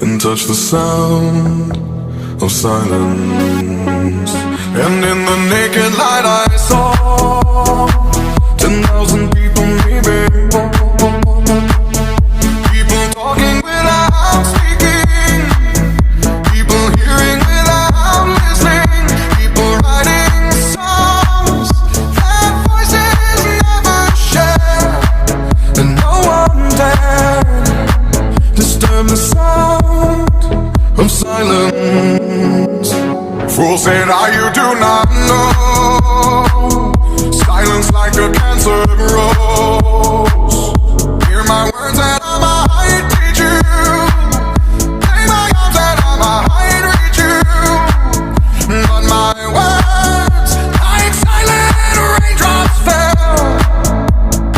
and touch the sound of silence. And in the naked light I saw 10,000 people, maybe. People talking without speaking, people hearing without listening, people writing songs that voices never share, and no one dared disturb the sound of silence. Fool said, you do not know. Silence like a cancer grows.